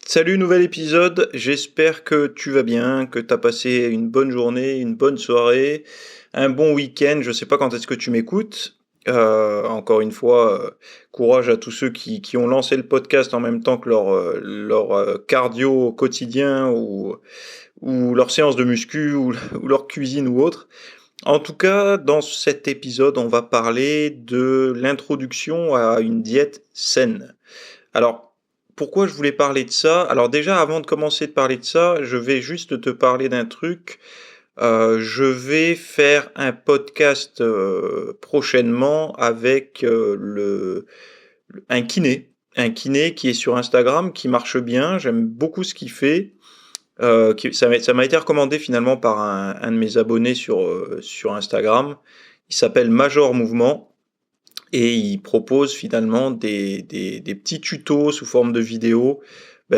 Salut, nouvel épisode. J'espère que tu vas bien, que tu as passé une bonne journée, une bonne soirée, un bon week-end. Je sais pas quand est-ce que tu m'écoutes. Encore une fois, courage à tous ceux qui ont lancé le podcast en même temps que leur cardio quotidien ou leur séance de muscu ou leur cuisine ou autre. En tout cas, dans cet épisode, on va parler de l'introduction à une diète saine. Alors, pourquoi je voulais parler de ça? Alors déjà, avant de commencer de parler de ça, je vais juste te parler d'un truc. Je vais faire un podcast prochainement avec un kiné qui est sur Instagram, qui marche bien. J'aime beaucoup ce qu'il fait. Ça m'a été recommandé finalement par un de mes abonnés sur Instagram. Il s'appelle Major Mouvement. Et il propose finalement des petits tutos sous forme de vidéos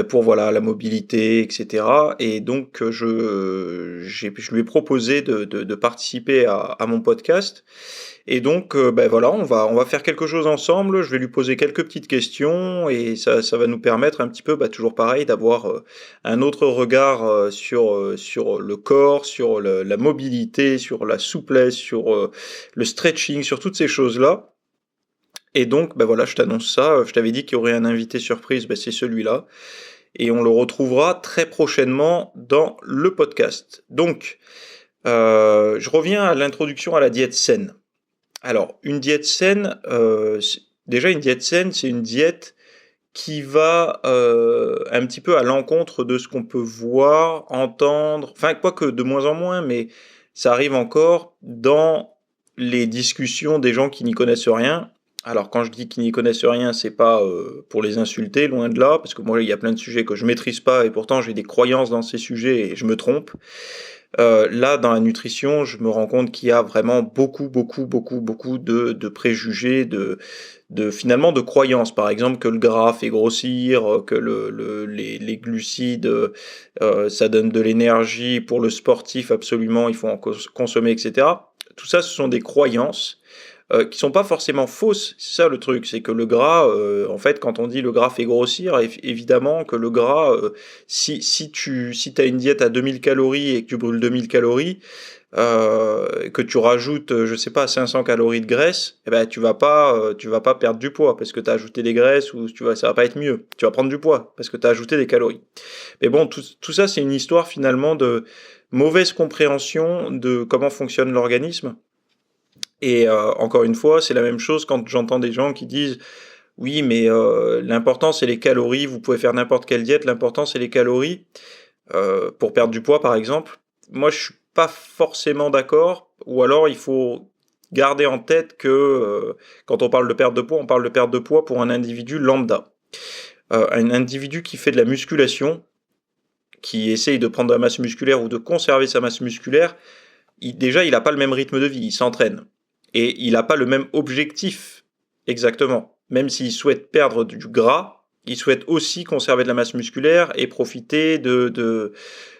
pour voilà, la mobilité, etc. Et donc je lui ai proposé de participer à mon podcast. Et donc voilà, on va faire quelque chose ensemble. Je vais lui poser quelques petites questions et ça va nous permettre un petit peu, toujours pareil, d'avoir un autre regard sur le corps, sur la mobilité, sur la souplesse, sur le stretching, sur toutes ces choses-là. Et donc, voilà, je t'annonce ça. Je t'avais dit qu'il y aurait un invité surprise, c'est celui-là. Et on le retrouvera très prochainement dans le podcast. Donc, je reviens à l'introduction à la diète saine. Alors, une diète saine, déjà une diète saine, c'est une diète qui va un petit peu à l'encontre de ce qu'on peut voir, entendre, enfin, quoique de moins en moins, mais ça arrive encore dans les discussions des gens qui n'y connaissent rien. Alors quand je dis qu'ils n'y connaissent rien, c'est pas pour les insulter, loin de là, parce que moi il y a plein de sujets que je maîtrise pas et pourtant j'ai des croyances dans ces sujets et je me trompe. Là, dans la nutrition, je me rends compte qu'il y a vraiment beaucoup de préjugés, finalement de croyances. Par exemple, que le gras fait grossir, que les glucides, ça donne de l'énergie pour le sportif, absolument, il faut en consommer, etc. Tout ça, ce sont des croyances qui sont pas forcément fausses. C'est ça le truc, c'est que le gras, en fait, quand on dit le gras fait grossir, évidemment que le gras, si t'as une diète à 2000 calories et que tu brûles 2000 calories, que tu rajoutes, je sais pas, 500 calories de graisse, tu vas pas perdre du poids parce que tu as ajouté des graisses ou ça va pas être mieux. Tu vas prendre du poids parce que tu as ajouté des calories. Mais bon, tout ça, c'est une histoire finalement de mauvaise compréhension de comment fonctionne l'organisme. Et encore une fois, c'est la même chose quand j'entends des gens qui disent oui, mais l'important c'est les calories, vous pouvez faire n'importe quelle diète, l'important c'est les calories, pour perdre du poids par exemple. Moi je suis pas forcément d'accord, ou alors il faut garder en tête que quand on parle de perte de poids, on parle de perte de poids pour un individu lambda. Un individu qui fait de la musculation, qui essaye de prendre de la masse musculaire ou de conserver sa masse musculaire, déjà il n'a pas le même rythme de vie, il s'entraîne. Et il n'a pas le même objectif, exactement. Même s'il souhaite perdre du gras, il souhaite aussi conserver de la masse musculaire et profiter d'une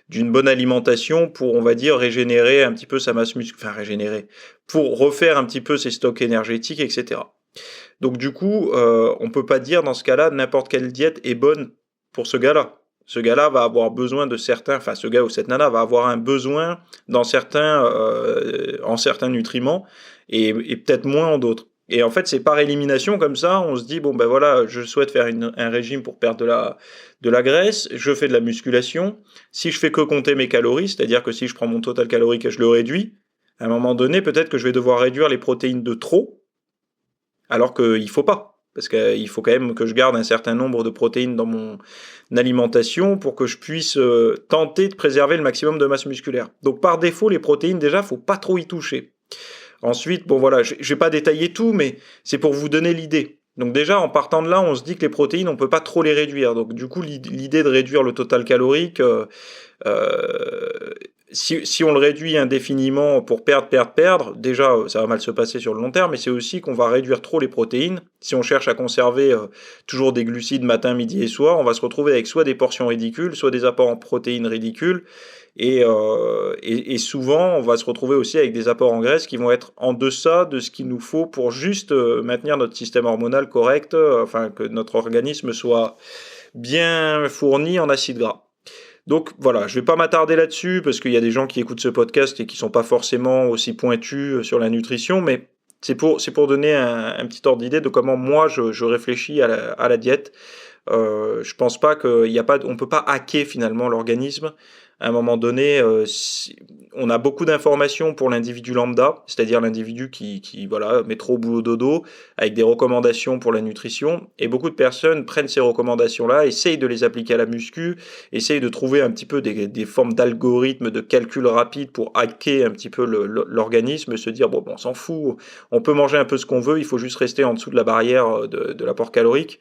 bonne alimentation pour, on va dire, régénérer un petit peu sa masse musculaire, enfin régénérer, pour refaire un petit peu ses stocks énergétiques, etc. Donc du coup, on peut pas dire dans ce cas-là, n'importe quelle diète est bonne pour ce gars-là. Ce gars-là va avoir besoin de certains, enfin ce gars ou cette nana va avoir un besoin en certains nutriments et peut-être moins en d'autres. Et en fait, c'est par élimination comme ça, on se dit bon voilà, je souhaite faire un régime pour perdre de la graisse, je fais de la musculation. Si je fais que compter mes calories, c'est-à-dire que si je prends mon total calorique et je le réduis, à un moment donné, peut-être que je vais devoir réduire les protéines de trop, alors qu'il faut pas. Parce qu'il faut quand même que je garde un certain nombre de protéines dans mon alimentation pour que je puisse tenter de préserver le maximum de masse musculaire. Donc par défaut, les protéines, déjà, faut pas trop y toucher. Ensuite, bon voilà, je vais pas détailler tout, mais c'est pour vous donner l'idée. Donc déjà, en partant de là, on se dit que les protéines, on peut pas trop les réduire. Donc du coup, l'idée de réduire le total calorique, si on le réduit indéfiniment pour perdre, déjà ça va mal se passer sur le long terme, mais c'est aussi qu'on va réduire trop les protéines. Si on cherche à conserver toujours des glucides matin, midi et soir, on va se retrouver avec soit des portions ridicules, soit des apports en protéines ridicules, et souvent on va se retrouver aussi avec des apports en graisse qui vont être en deçà de ce qu'il nous faut pour juste maintenir notre système hormonal correct, enfin que notre organisme soit bien fourni en acides gras. Donc voilà, je vais pas m'attarder là-dessus parce qu'il y a des gens qui écoutent ce podcast et qui sont pas forcément aussi pointus sur la nutrition, mais c'est pour donner un petit ordre d'idée de comment moi je réfléchis à la diète. Je pense pas on peut pas hacker finalement l'organisme. À un moment donné, on a beaucoup d'informations pour l'individu lambda, c'est-à-dire l'individu qui voilà, met trop au boulot dodo, avec des recommandations pour la nutrition. Et beaucoup de personnes prennent ces recommandations-là, essayent de les appliquer à la muscu, essayent de trouver un petit peu des formes d'algorithmes, de calcul rapide pour hacker un petit peu l'organisme, se dire bon, on s'en fout, on peut manger un peu ce qu'on veut, il faut juste rester en dessous de la barrière de l'apport calorique.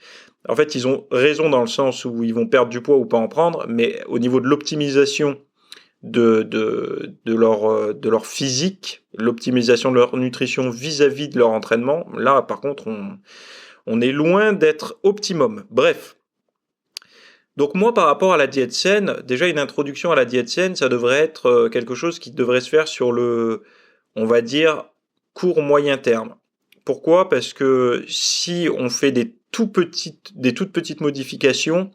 En fait, ils ont raison dans le sens où ils vont perdre du poids ou pas en prendre, mais au niveau de l'optimisation de leur physique, l'optimisation de leur nutrition vis-à-vis de leur entraînement, là, par contre, on est loin d'être optimum. Bref. Donc moi, par rapport à la diète saine, déjà une introduction à la diète saine, ça devrait être quelque chose qui devrait se faire sur on va dire, court moyen terme. Pourquoi ? Parce que si on fait des toutes petites modifications,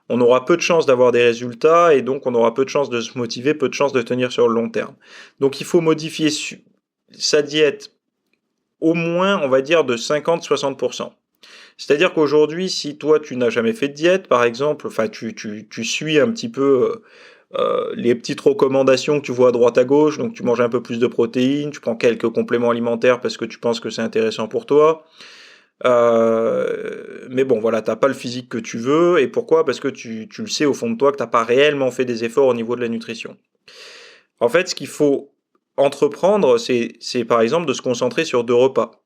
on aura peu de chances d'avoir des résultats et donc on aura peu de chances de se motiver, peu de chances de tenir sur le long terme. Donc il faut modifier sa diète au moins, on va dire, de 50-60%. C'est-à-dire qu'aujourd'hui, si toi tu n'as jamais fait de diète, par exemple, enfin tu suis un petit peu les petites recommandations que tu vois à droite à gauche, donc tu manges un peu plus de protéines, tu prends quelques compléments alimentaires parce que tu penses que c'est intéressant pour toi. Mais bon, voilà, t'as pas le physique que tu veux, et pourquoi ? Parce que tu le sais au fond de toi que t'as pas réellement fait des efforts au niveau de la nutrition. En fait, ce qu'il faut entreprendre, c'est par exemple de se concentrer sur 2 repas.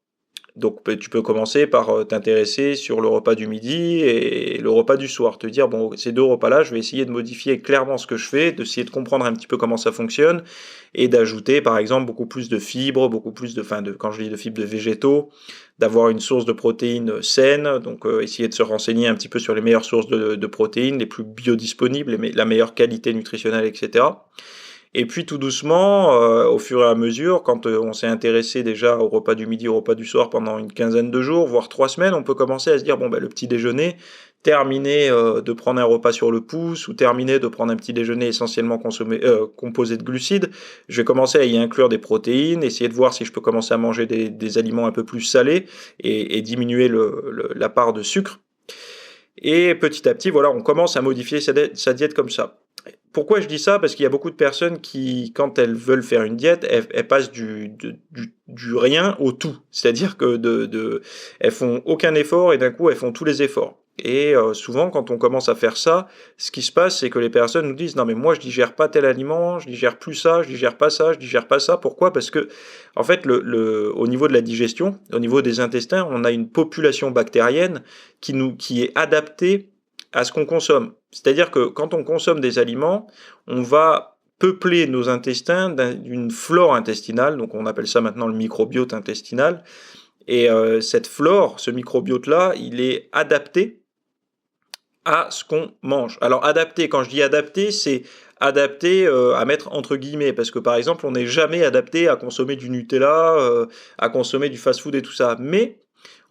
Donc tu peux commencer par t'intéresser sur le repas du midi et le repas du soir, te dire bon, ces 2 repas-là, je vais essayer de modifier clairement ce que je fais, d'essayer de comprendre un petit peu comment ça fonctionne et d'ajouter par exemple beaucoup plus de fibres, beaucoup plus quand je dis de fibres, de végétaux, d'avoir une source de protéines saine, donc essayer de se renseigner un petit peu sur les meilleures sources de protéines, les plus biodisponibles, la meilleure qualité nutritionnelle, etc. Et puis tout doucement, au fur et à mesure, quand on s'est intéressé déjà au repas du midi, au repas du soir pendant une quinzaine de jours, voire 3 semaines, on peut commencer à se dire, bon, le petit déjeuner, terminer de prendre un repas sur le pouce, ou terminer de prendre un petit déjeuner essentiellement composé de glucides, je vais commencer à y inclure des protéines, essayer de voir si je peux commencer à manger des aliments un peu plus salés, et diminuer la part de sucre. Et petit à petit, voilà, on commence à modifier sa diète comme ça. Pourquoi je dis ça ? Parce qu'il y a beaucoup de personnes qui, quand elles veulent faire une diète, elles passent du rien au tout. C'est-à-dire que elles font aucun effort et d'un coup, elles font tous les efforts. Et souvent, quand on commence à faire ça, ce qui se passe, c'est que les personnes nous disent « Non, mais moi, je digère pas tel aliment, je digère plus ça, je digère pas ça, je digère pas ça. » Pourquoi ? Parce que, en fait, au niveau de la digestion, au niveau des intestins, on a une population bactérienne qui est adaptée à ce qu'on consomme. C'est-à-dire que quand on consomme des aliments, on va peupler nos intestins d'une flore intestinale, donc on appelle ça maintenant le microbiote intestinal, et cette flore, ce microbiote-là, il est adapté à ce qu'on mange. Alors adapté, quand je dis adapté, c'est adapté à mettre entre guillemets, parce que par exemple, on n'est jamais adapté à consommer du Nutella, à consommer du fast-food et tout ça, mais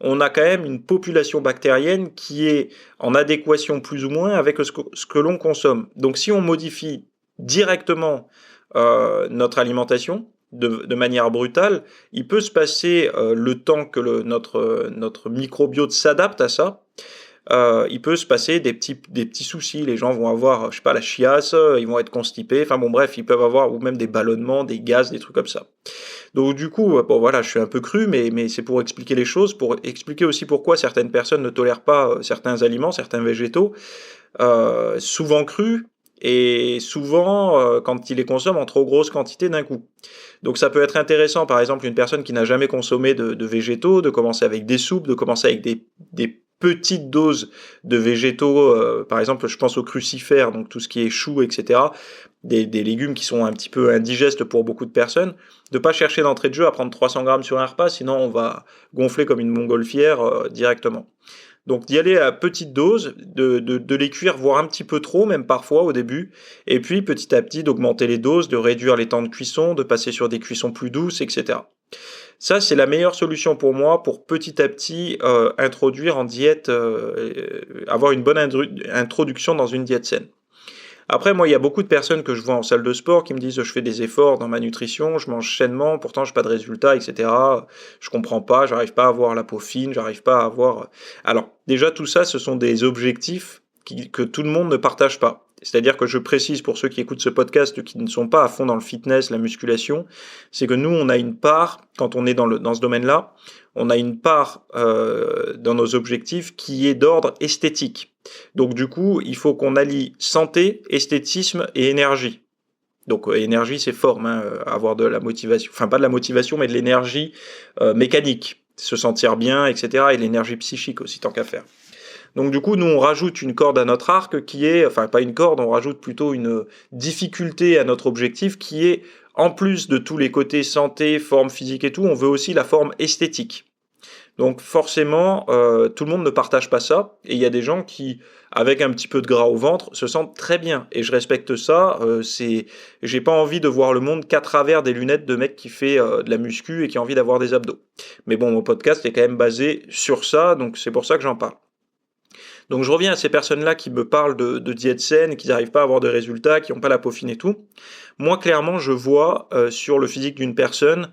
on a quand même une population bactérienne qui est en adéquation plus ou moins avec ce que l'on consomme. Donc si on modifie directement notre alimentation de manière brutale, il peut se passer le temps que notre microbiote s'adapte à ça. Il peut se passer des petits soucis. Les gens vont avoir, je sais pas, la chiasse, ils vont être constipés. Enfin bon, bref, ils peuvent avoir ou même des ballonnements, des gaz, des trucs comme ça. Donc du coup, bon voilà, je suis un peu cru, mais c'est pour expliquer les choses, pour expliquer aussi pourquoi certaines personnes ne tolèrent pas certains aliments, certains végétaux, souvent crus, et souvent quand ils les consomment en trop grosse quantité d'un coup. Donc ça peut être intéressant, par exemple, une personne qui n'a jamais consommé de végétaux, de commencer avec des soupes, de commencer avec des petites doses de végétaux, par exemple, je pense aux crucifères, donc tout ce qui est choux, etc., des légumes qui sont un petit peu indigestes pour beaucoup de personnes, de pas chercher d'entrée de jeu à prendre 300 grammes sur un repas, sinon on va gonfler comme une montgolfière directement. Donc d'y aller à petite dose, de les cuire, voire un petit peu trop, même parfois au début, et puis petit à petit d'augmenter les doses, de réduire les temps de cuisson, de passer sur des cuissons plus douces, etc. Ça, c'est la meilleure solution pour moi pour petit à petit, introduire en diète, avoir une bonne introduction dans une diète saine. Après, moi, il y a beaucoup de personnes que je vois en salle de sport qui me disent: «Je fais des efforts dans ma nutrition, je mange sainement, pourtant j'ai pas de résultats et cetera. Je comprends pas, j'arrive pas à avoir la peau fine, j'arrive pas à avoir» alors déjà tout ça, ce sont des objectifs que tout le monde ne partage pas. C'est-à-dire que je précise pour ceux qui écoutent ce podcast, qui ne sont pas à fond dans le fitness, la musculation, c'est que nous, on a une part, quand on est dans ce domaine-là, on a une part, dans nos objectifs qui est d'ordre esthétique. Donc du coup, il faut qu'on allie santé, esthétisme et énergie. Donc énergie, c'est forme, hein, avoir de la motivation, enfin pas de la motivation, mais de l'énergie mécanique, se sentir bien, etc. Et l'énergie psychique aussi, tant qu'à faire. Donc du coup, nous, on rajoute une corde à notre arc qui est, enfin pas une corde, on rajoute plutôt une difficulté à notre objectif qui est, en plus de tous les côtés santé, forme physique et tout, on veut aussi la forme esthétique. Donc forcément, tout le monde ne partage pas ça, et il y a des gens qui, avec un petit peu de gras au ventre, se sentent très bien, et je respecte ça. J'ai pas envie de voir le monde qu'à travers des lunettes de mec qui fait de la muscu et qui a envie d'avoir des abdos. Mais bon, mon podcast est quand même basé sur ça, donc c'est pour ça que j'en parle. Donc je reviens à ces personnes-là qui me parlent de diète saine, qui n'arrivent pas à avoir de résultats, qui n'ont pas la peau fine et tout. Moi, clairement, je vois sur le physique d'une personne,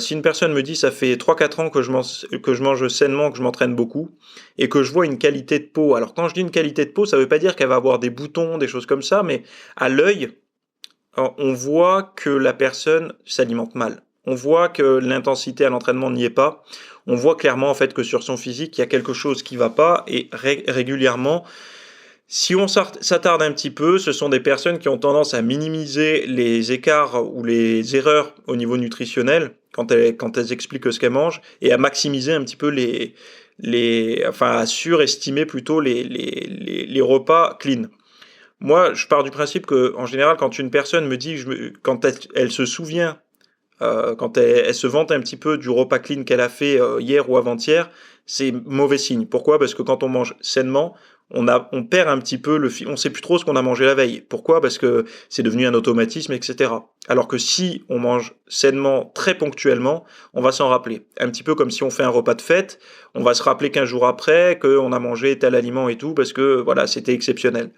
si une personne me dit ça fait 3-4 ans que je mange sainement, que je m'entraîne beaucoup, et que je vois une qualité de peau. Alors quand je dis une qualité de peau, ça ne veut pas dire qu'elle va avoir des boutons, des choses comme ça, mais à l'œil, on voit que la personne s'alimente mal. On voit que l'intensité à l'entraînement n'y est pas. On voit clairement en fait que sur son physique, il y a quelque chose qui va pas, et régulièrement, si on s'attarde un petit peu, ce sont des personnes qui ont tendance à minimiser les écarts ou les erreurs au niveau nutritionnel quand elles expliquent ce qu'elles mangent, et à maximiser un petit peu enfin à surestimer plutôt les repas clean. Moi, je pars du principe que, en général, quand une personne me dit, quand elle se souvient, quand elle se vante un petit peu du repas clean qu'elle a fait hier ou avant-hier, c'est mauvais signe. Pourquoi ? Parce que quand on mange sainement, on perd un petit peu on sait plus trop ce qu'on a mangé la veille. Pourquoi ? Parce que c'est devenu un automatisme, etc. Alors que si on mange sainement très ponctuellement, on va s'en rappeler. Un petit peu comme si on fait un repas de fête, on va se rappeler 15 jours après qu'on a mangé tel aliment et tout, parce que voilà, c'était exceptionnel.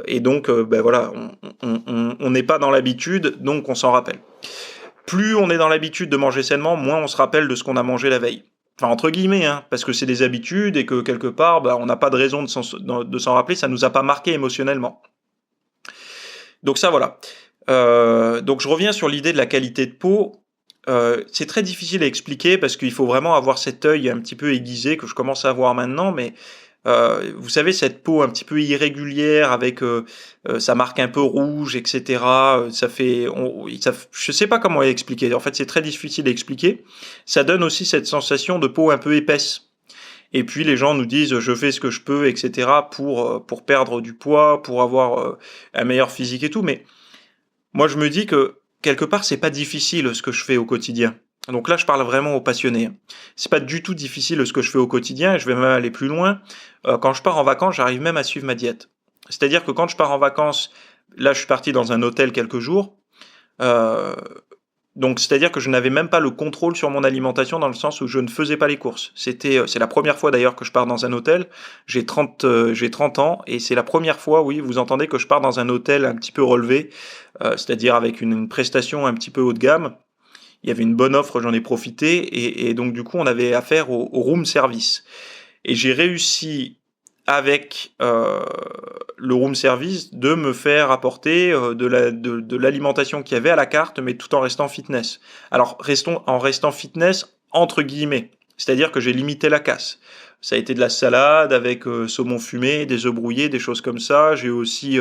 Et donc, ben voilà, on n'est pas dans l'habitude, donc on s'en rappelle. Plus on est dans l'habitude de manger sainement, moins on se rappelle de ce qu'on a mangé la veille. Enfin, entre guillemets, hein, parce que c'est des habitudes et que quelque part, on n'a pas de raison de s'en rappeler, ça nous a pas marqué émotionnellement. Donc ça, voilà. Donc je reviens sur l'idée de la qualité de peau. C'est très difficile à expliquer parce qu'il faut vraiment avoir cet œil un petit peu aiguisé que je commence à avoir maintenant, mais vous savez, cette peau un petit peu irrégulière avec sa marque un peu rouge, etc. Je sais pas comment expliquer. En fait, c'est très difficile à expliquer. Ça donne aussi cette sensation de peau un peu épaisse. Et puis les gens nous disent je fais ce que je peux, etc. pour perdre du poids, pour avoir un meilleur physique et tout. Mais moi, je me dis que quelque part, c'est pas difficile ce que je fais au quotidien. Donc là, je parle vraiment aux passionnés. C'est pas du tout difficile ce que je fais au quotidien, et je vais même aller plus loin. Quand je pars en vacances, j'arrive même à suivre ma diète. C'est-à-dire que quand je pars en vacances, là, je suis parti dans un hôtel quelques jours. Donc, c'est-à-dire que je n'avais même pas le contrôle sur mon alimentation dans le sens où je ne faisais pas les courses. C'est la première fois d'ailleurs que je pars dans un hôtel. J'ai 30 ans et c'est la première fois, oui, vous entendez que je pars dans un hôtel un petit peu relevé, c'est-à-dire avec une prestation un petit peu haut de gamme. Il y avait une bonne offre, j'en ai profité, et donc du coup on avait affaire au room service. Et j'ai réussi avec le room service de me faire apporter de l'alimentation qu'il y avait à la carte, mais tout en restant fitness. Alors en restant fitness entre guillemets, c'est-à-dire que j'ai limité la casse. Ça a été de la salade avec saumon fumé, des œufs brouillés, des choses comme ça. J'ai aussi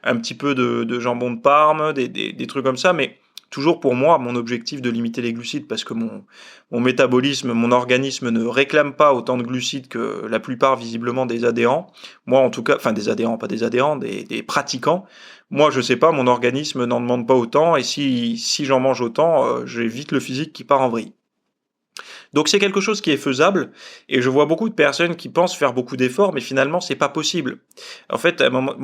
un petit peu de jambon de Parme, des trucs comme ça, mais toujours pour moi, mon objectif de limiter les glucides, parce que mon métabolisme, mon organisme ne réclame pas autant de glucides que la plupart visiblement des adhérents. Moi en tout cas, enfin des adhérents, pas des adhérents, des pratiquants. Moi je sais pas, mon organisme n'en demande pas autant, et si j'en mange autant, j'ai vite le physique qui part en vrille. Donc c'est quelque chose qui est faisable, et je vois beaucoup de personnes qui pensent faire beaucoup d'efforts, mais finalement c'est pas possible. En fait, à un moment,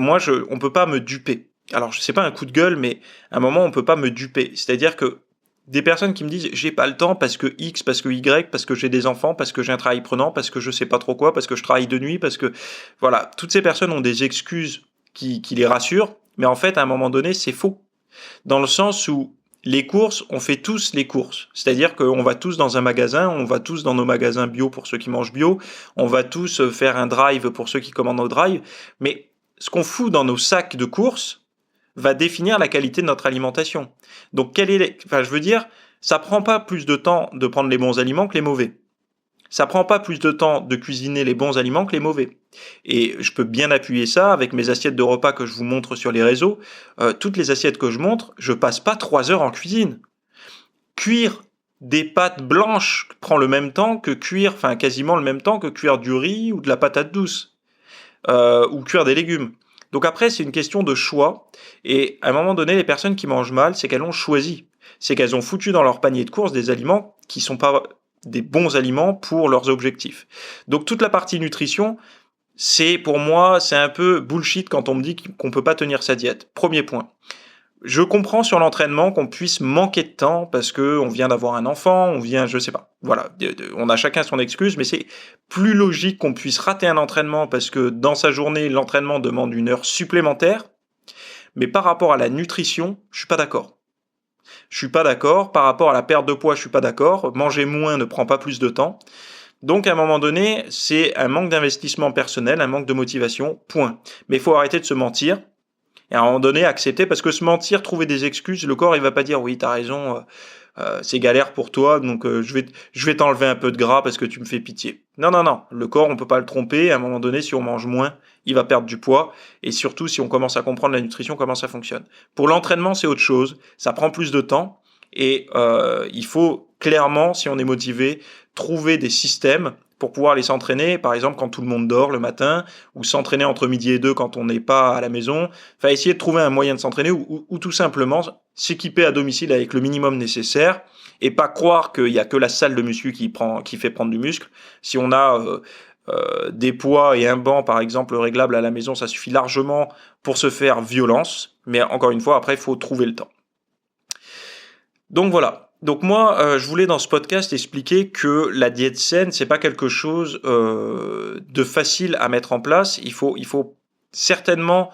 on peut pas me duper. Alors c'est pas un coup de gueule, mais à un moment on peut pas me duper. C'est-à-dire que des personnes qui me disent j'ai pas le temps parce que X, parce que Y, parce que j'ai des enfants, parce que j'ai un travail prenant, parce que je sais pas trop quoi, parce que je travaille de nuit, parce que voilà, toutes ces personnes ont des excuses qui les rassurent, mais en fait à un moment donné c'est faux, dans le sens où les courses, on fait tous les courses. C'est-à-dire qu'on va tous dans un magasin, on va tous dans nos magasins bio pour ceux qui mangent bio, on va tous faire un drive pour ceux qui commandent au drive, mais ce qu'on fout dans nos sacs de courses va définir la qualité de notre alimentation. Donc, je veux dire, ça prend pas plus de temps de prendre les bons aliments que les mauvais. Ça prend pas plus de temps de cuisiner les bons aliments que les mauvais. Et je peux bien appuyer ça avec mes assiettes de repas que je vous montre sur les réseaux. Toutes les assiettes que je montre, je passe pas 3 heures en cuisine. Cuire des pâtes blanches prend le même temps que cuire, enfin quasiment le même temps que cuire du riz ou de la patate douce, ou cuire des légumes. Donc après, c'est une question de choix. Et à un moment donné, les personnes qui mangent mal, c'est qu'elles ont choisi. C'est qu'elles ont foutu dans leur panier de courses des aliments qui sont pas des bons aliments pour leurs objectifs. Donc toute la partie nutrition, pour moi, c'est un peu bullshit quand on me dit qu'on peut pas tenir sa diète. Premier point. Je comprends sur l'entraînement qu'on puisse manquer de temps parce que on vient d'avoir un enfant, je sais pas. Voilà, on a chacun son excuse, mais c'est plus logique qu'on puisse rater un entraînement parce que dans sa journée, l'entraînement demande une heure supplémentaire. Mais par rapport à la nutrition, je suis pas d'accord. Je suis pas d'accord. Par rapport à la perte de poids, je suis pas d'accord. Manger moins ne prend pas plus de temps. Donc à un moment donné, c'est un manque d'investissement personnel, un manque de motivation, point. Mais il faut arrêter de se mentir. Et à un moment donné, accepter, parce que se mentir, trouver des excuses, le corps, il va pas dire, oui, t'as raison, c'est galère pour toi, donc je vais t'enlever un peu de gras parce que tu me fais pitié. Non, non, non, le corps, on peut pas le tromper. À un moment donné, si on mange moins, il va perdre du poids. Et surtout, si on commence à comprendre la nutrition, comment ça fonctionne. Pour l'entraînement, c'est autre chose. Ça prend plus de temps. Et il faut clairement, si on est motivé, trouver des systèmes pour pouvoir aller s'entraîner, par exemple quand tout le monde dort le matin, ou s'entraîner entre midi et 2 quand on n'est pas à la maison. Enfin, essayer de trouver un moyen de s'entraîner ou tout simplement s'équiper à domicile avec le minimum nécessaire et pas croire qu'il y a que la salle de muscu qui fait prendre du muscle. Si on a des poids et un banc, par exemple, réglable à la maison, ça suffit largement pour se faire violence. Mais encore une fois, après, il faut trouver le temps. Donc voilà. Donc moi, je voulais dans ce podcast expliquer que la diète saine, c'est pas quelque chose de facile à mettre en place. Il faut certainement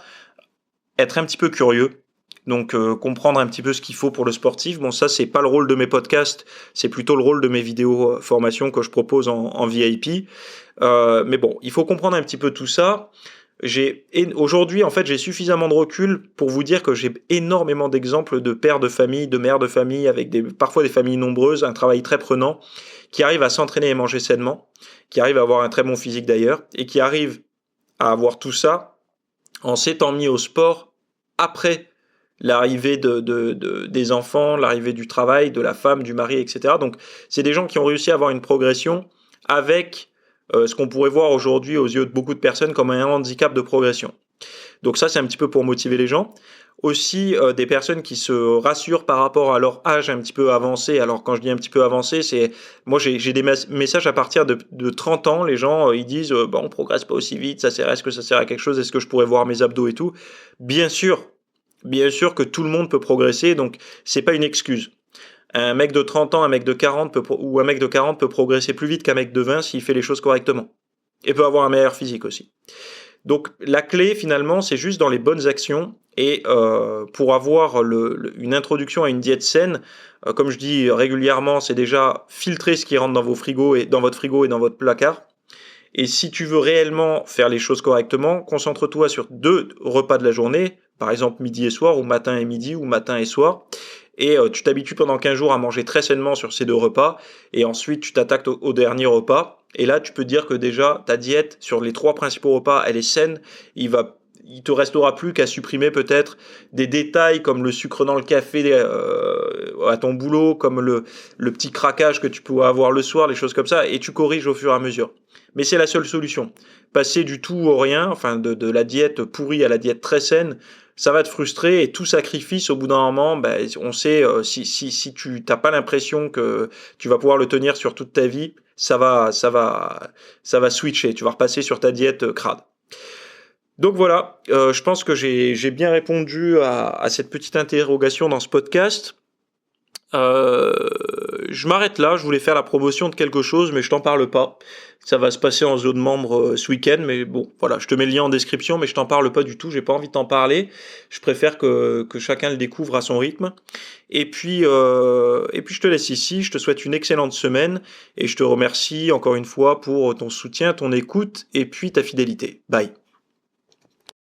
être un petit peu curieux. Donc comprendre un petit peu ce qu'il faut pour le sportif. Bon, ça c'est pas le rôle de mes podcasts, c'est plutôt le rôle de mes vidéos formation que je propose en VIP. Mais bon, il faut comprendre un petit peu tout ça. Aujourd'hui, en fait, j'ai suffisamment de recul pour vous dire que j'ai énormément d'exemples de pères de famille, de mères de famille, avec parfois des familles nombreuses, un travail très prenant, qui arrivent à s'entraîner et manger sainement, qui arrivent à avoir un très bon physique d'ailleurs, et qui arrivent à avoir tout ça en s'étant mis au sport après l'arrivée des enfants, l'arrivée du travail, de la femme, du mari, etc. Donc, c'est des gens qui ont réussi à avoir une progression avec ce qu'on pourrait voir aujourd'hui aux yeux de beaucoup de personnes comme un handicap de progression. Donc ça, c'est un petit peu pour motiver les gens. Aussi, des personnes qui se rassurent par rapport à leur âge un petit peu avancé. Alors quand je dis un petit peu avancé, c'est moi j'ai des messages à partir de 30 ans. Les gens ils disent bon, on progresse pas aussi vite. Est-ce que ça sert à quelque chose? Est-ce que je pourrais voir mes abdos et tout? Bien sûr que tout le monde peut progresser. Donc c'est pas une excuse. Un mec de 30 ans, un mec de 40 ou un mec de 40 peut progresser plus vite qu'un mec de 20 s'il fait les choses correctement. Et peut avoir un meilleur physique aussi. Donc la clé finalement, c'est juste dans les bonnes actions. Et pour avoir une introduction à une diète saine, comme je dis régulièrement, c'est déjà filtrer ce qui rentre dans votre frigo et dans votre placard. Et si tu veux réellement faire les choses correctement, concentre-toi sur 2 repas de la journée, par exemple midi et soir, ou matin et midi, ou matin et soir. Et tu t'habitues pendant 15 jours à manger très sainement sur ces 2 repas, et ensuite tu t'attaques au dernier repas, et là tu peux dire que déjà ta diète sur les 3 principaux repas, elle est saine. Il te restera plus qu'à supprimer peut-être des détails comme le sucre dans le café à ton boulot, comme le petit craquage que tu peux avoir le soir, les choses comme ça, et tu corriges au fur et à mesure. Mais c'est la seule solution. Passer du tout au rien, enfin de la diète pourrie à la diète très saine, ça va te frustrer, et tout sacrifice au bout d'un moment, on sait si tu t'as pas l'impression que tu vas pouvoir le tenir sur toute ta vie, ça va switcher, tu vas repasser sur ta diète crade. Donc voilà, je pense que j'ai bien répondu à cette petite interrogation dans ce podcast. Je m'arrête là, je voulais faire la promotion de quelque chose, mais je t'en parle pas. Ça va se passer en zone membre ce week-end, mais bon, voilà, je te mets le lien en description, mais je t'en parle pas du tout, j'ai pas envie de t'en parler. Je préfère que chacun le découvre à son rythme. Et puis je te laisse ici, je te souhaite une excellente semaine, et je te remercie encore une fois pour ton soutien, ton écoute, et puis ta fidélité. Bye.